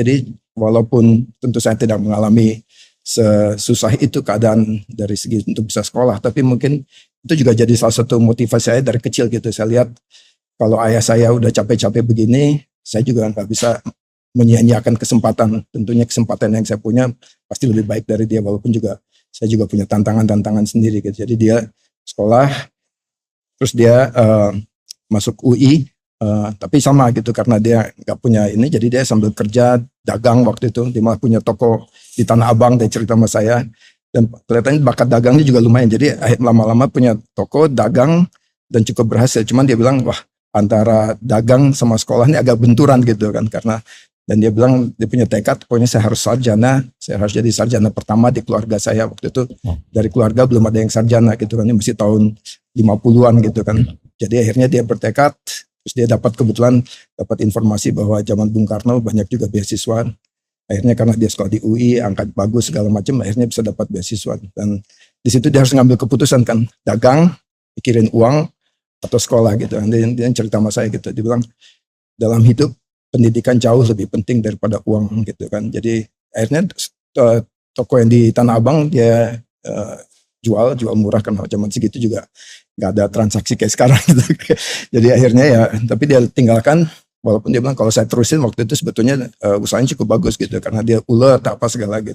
Jadi walaupun tentu saya tidak mengalami sesusah itu keadaan dari segi untuk bisa sekolah, tapi mungkin itu juga jadi salah satu motivasi saya dari kecil gitu. Saya lihat kalau ayah saya udah capek-capek begini, saya juga nggak bisa menyia-nyiakan kesempatan. Tentunya kesempatan yang saya punya pasti lebih baik dari dia, walaupun juga saya juga punya tantangan-tantangan sendiri gitu. Jadi dia sekolah, terus dia masuk UI, tapi sama gitu karena dia nggak punya ini, jadi dia sambil kerja dagang waktu itu. Dia malah punya toko di Tanah Abang, dia cerita sama saya, dan kelihatannya bakat dagangnya juga lumayan. Jadi lama-lama punya toko dagang dan cukup berhasil. Cuman dia bilang, wah, antara dagang sama sekolah ini agak benturan gitu kan, karena dan dia bilang dia punya tekad, pokoknya saya harus sarjana, saya harus jadi sarjana pertama di keluarga saya waktu itu. Dari keluarga belum ada yang sarjana gitu kan, ini masih tahun 50-an gitu kan. Jadi akhirnya dia bertekad, terus dia kebetulan dapat informasi bahwa zaman Bung Karno banyak juga beasiswa. Akhirnya karena dia sekolah di UI, angkat bagus segala macam, akhirnya bisa dapat beasiswa. Dan di situ dia harus ngambil keputusan kan, dagang, pikirin uang atau sekolah gitu. Dan dia cerita sama saya gitu, dia bilang dalam hidup pendidikan jauh lebih penting daripada uang gitu kan. Jadi akhirnya toko yang di Tanah Abang dia jual murah, karena zaman segitu juga nggak ada transaksi kayak sekarang gitu. Jadi akhirnya ya, tapi dia tinggalkan, walaupun dia bilang kalau saya terusin waktu itu sebetulnya usahanya cukup bagus gitu, karena dia ulet apa segala gitu.